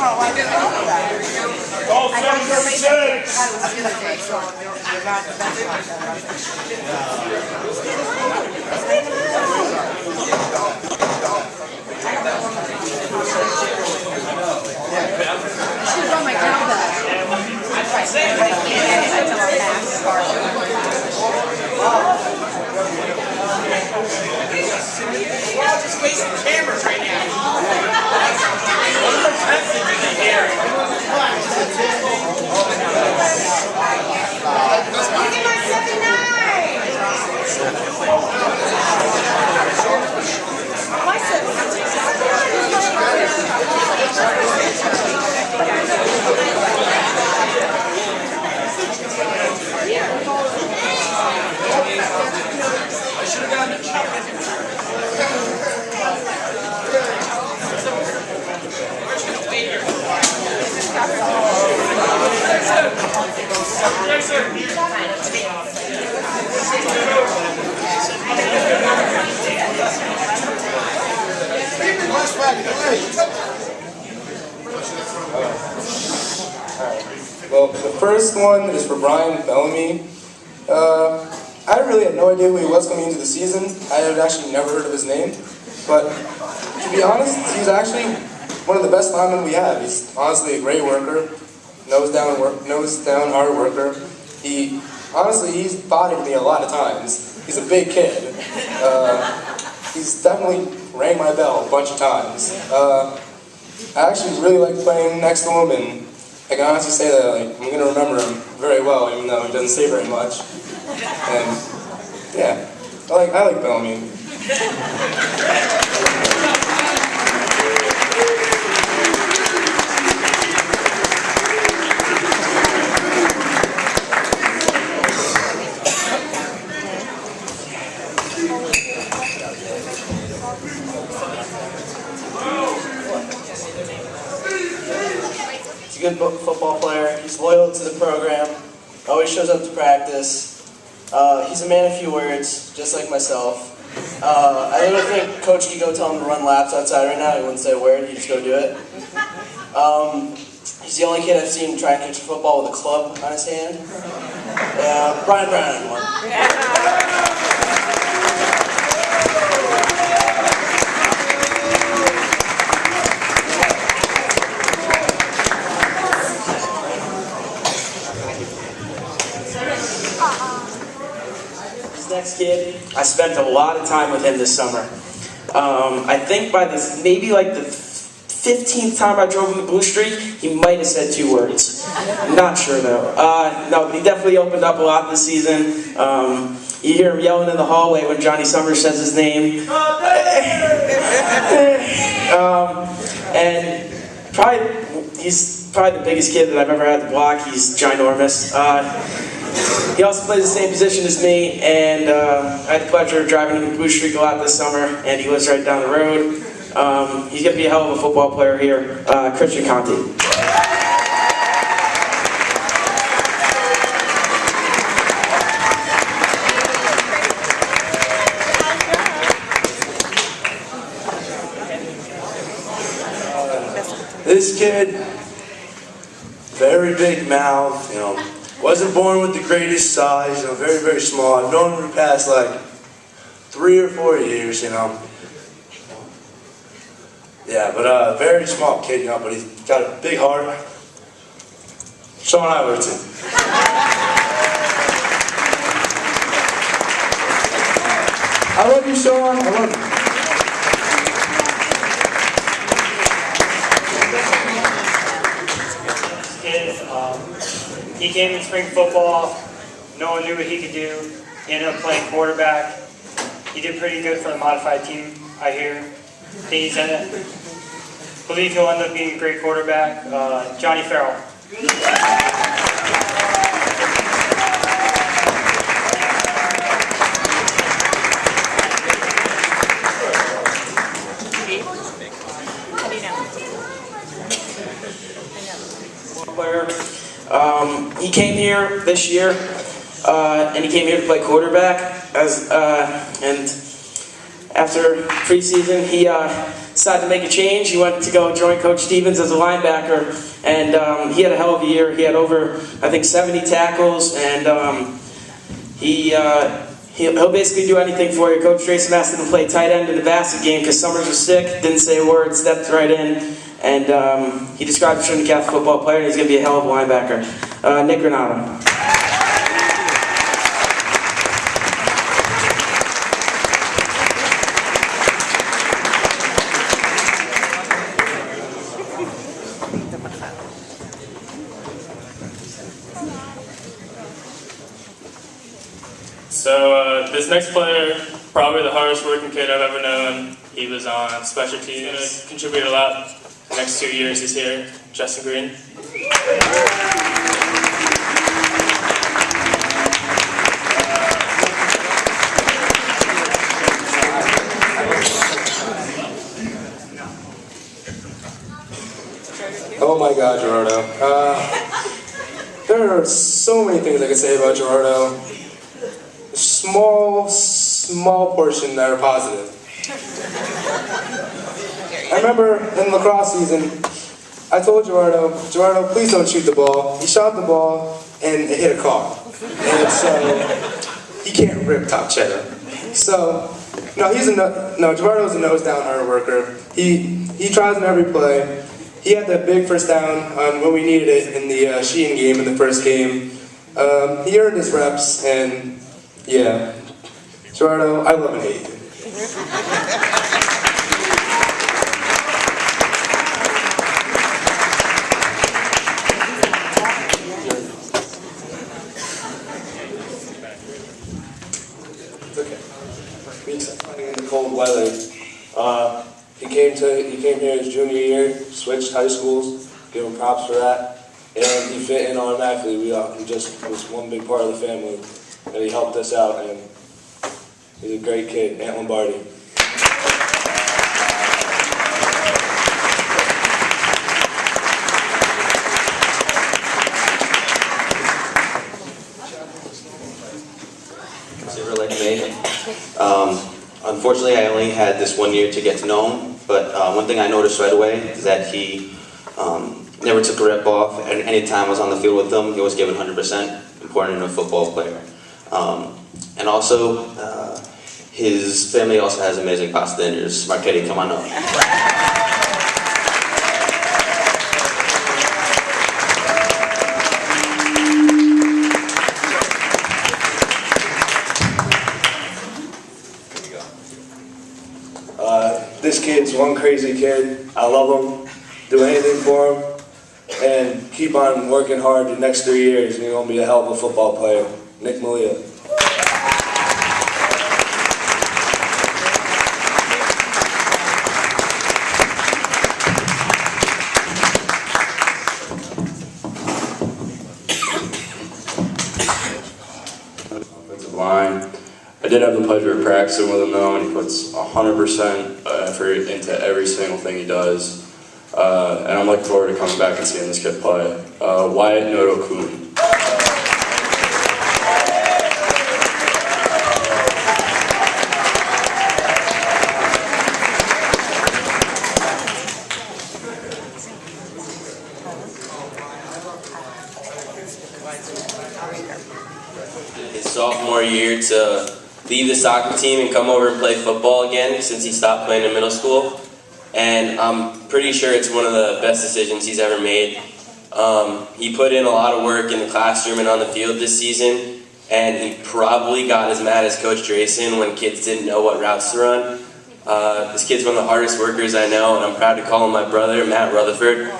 Oh, I didn't know that. I got your mistake. I had it was the other day, so you're not the best You should have brought my cowbell. I can't until I We're all just wasting cameras right now. Look at my 79! My I should have gotten a chicken. Well, the first one is for Brian Bellamy. I really had no idea who he was coming into the season. I had actually never heard of his name. But to be honest, he's actually one of the best linemen we have. He's honestly a great worker, nose down hard worker. He's bodied me a lot of times. He's a big kid. He's definitely rang my bell a bunch of times. I actually really like playing next to him, and I can honestly say that I'm going to remember him very well, even though he doesn't say very much. And yeah, I like Bellamy. He's a good football player. He's loyal to the program. Always shows up to practice. He's a man of few words, just like myself. I don't think Coach could go tell him to run laps outside right now. He wouldn't say a word. He'd just go do it. He's the only kid I've seen try and catch a football with a club on his hand. Brian Brown, everyone. Next kid, I spent a lot of time with him this summer. I think by this, maybe like the 15th time I drove him to Blue Street, he might have said 2 words. Not sure though. No, but he definitely opened up a lot this season. You hear him yelling in the hallway when Johnny Summers says his name. And he's probably the biggest kid that I've ever had to block. He's ginormous. He also plays the same position as me, and I had the pleasure of driving him to Blue Street a lot this summer, and he lives right down the road. He's going to be a hell of a football player here, Christian Conti. This kid, very big mouth, wasn't born with the greatest size, very, very small. I've known him for the past, 3 or 4 years, Yeah, but very small kid, but he's got a big heart. Sean Iverson. I love you, Sean. I love you. He came in spring football, no one knew what he could do. He ended up playing quarterback. He did pretty good for the modified team, I hear. Believe he'll end up being a great quarterback. Johnny Farrell. He came here this year, and he came here to play quarterback. And after preseason, he decided to make a change. He went to go join Coach Stevens as a linebacker, and he had a hell of a year. He had over, I think, 70 tackles, and he'll basically do anything for you. Coach Drayson asked him to play tight end in the Bassett game because Summers was sick, didn't say a word, stepped right in, and he described the Trinity Catholic football player, and he's going to be a hell of a linebacker. Nick Granado. So this next player, probably the hardest working kid I've ever known. He was on special teams. He's going to contribute a lot. The next 2 years he's here. Justin Green. Oh my God, Gerardo. There are so many things I could say about Gerardo. A small portion that are positive. I remember in lacrosse season, I told Gerardo, please don't shoot the ball. He shot the ball and it hit a car. And so, he can't rip top cheddar. So, Gerardo's a nose down hard worker. He tries in every play. He had that big first down when we needed it in the Sheehan game in the first game. He earned his reps, and yeah, Gerardo, I love and hate you. It's okay. In the cold weather. He came here his junior year, switched high schools, give him props for that, and he fit in automatically. He just was one big part of the family, and he helped us out, and he's a great kid, Ant Lombardi. Unfortunately, I only had this 1 year to get to know him, but one thing I noticed right away is that he never took a rep off, and any time I was on the field with him, he was given 100%, important in a football player. And also, his family also has amazing pasta dinners. Marchetti, come on up. This kid's one crazy kid. I love him. Do anything for him. And keep on working hard the next 3 years, and you're going to be a hell of a football player. Nick Malia. Offensive line. I did have the pleasure of practicing with him though, and he puts 100% effort into every single thing he does. And I'm looking forward to coming back and seeing this kid play. Wyatt Noto-Kun. His sophomore year to leave the soccer team and come over and play football again since he stopped playing in middle school. And I'm pretty sure it's one of the best decisions he's ever made. He put in a lot of work in the classroom and on the field this season, and he probably got as mad as Coach Drayson when kids didn't know what routes to run. This kid's one of the hardest workers I know, and I'm proud to call him my brother, Matt Rutherford.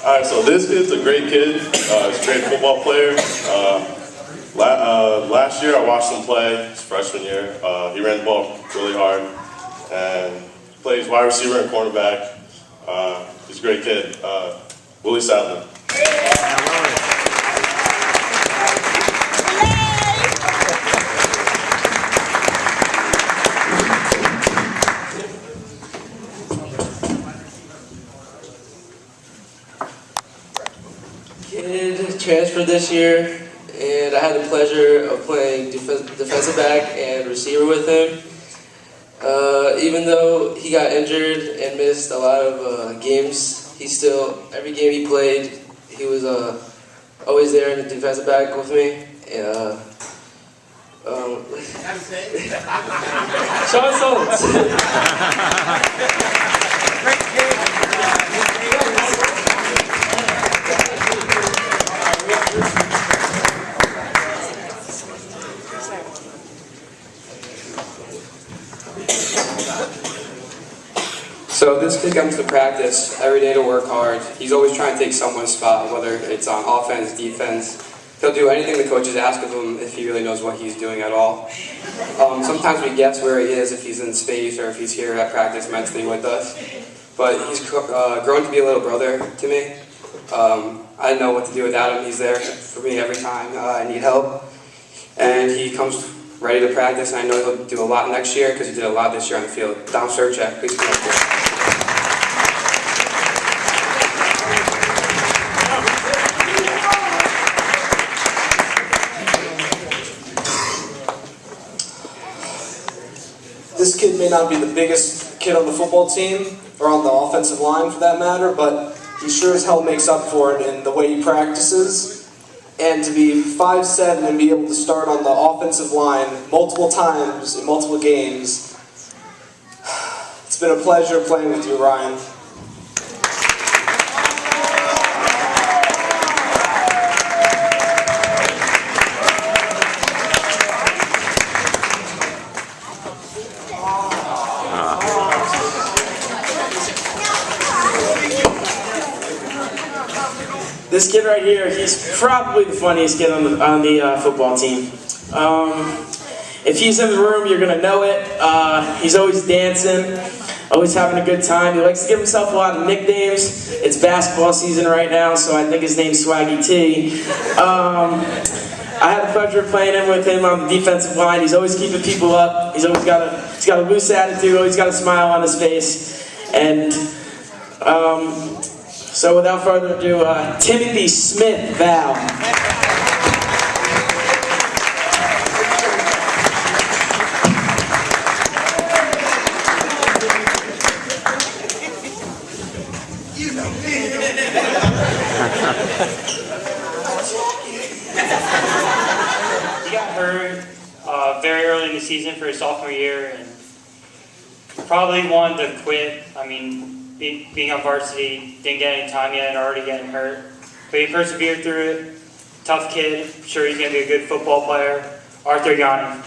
Alright, so this kid's a great kid. He's a great football player. Last year I watched him play, his freshman year. He ran the ball really hard and plays wide receiver and cornerback. He's a great kid. Willie Sadler. transfer this year, and I had the pleasure of playing defensive back and receiver with him. Even though he got injured and missed a lot of games, every game he played, he was always there in the defensive back with me. Sean Soltz. So this kid comes to practice every day to work hard. He's always trying to take someone's spot, whether it's on offense, defense. He'll do anything the coaches ask of him if he really knows what he's doing at all. Sometimes we guess where he is, if he's in space or if he's here at practice mentally with us. But he's grown to be a little brother to me. I didn't know what to do without him. He's there for me every time I need help. And he comes ready to practice, and I know he'll do a lot next year because he did a lot this year on the field. Dom Surchak, please come up here. This kid may not be the biggest kid on the football team, or on the offensive line for that matter, but he sure as hell makes up for it in the way he practices. And to be 5'7" and be able to start on the offensive line multiple times in multiple games, it's been a pleasure playing with you, Ryan. This kid right here, he's probably the funniest kid on the football team. If he's in the room, you're going to know it. He's always dancing, always having a good time. He likes to give himself a lot of nicknames. It's basketball season right now, so I think his name's Swaggy T. I had the pleasure of playing with him on the defensive line. He's always keeping people up. He's got a loose attitude, always got a smile on his face. And so without further ado, Timothy Smith, Val. He got hurt very early in the season for his sophomore year, and probably wanted to quit. I mean, being on varsity, didn't get any time yet and already getting hurt. But he persevered through it. Tough kid. I'm sure he's going to be a good football player. Arthur Yanni.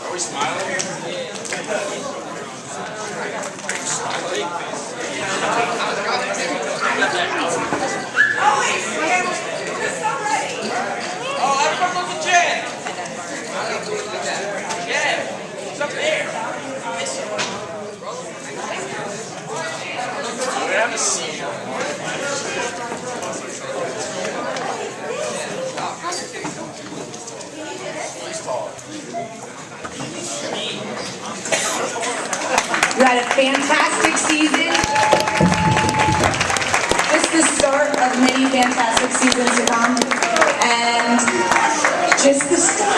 Are we smiling? Oh, everyone look at Jen! Jen! It's up there! We have a seizure. You had a fantastic season. This is the start of many fantastic seasons to come. And just the start.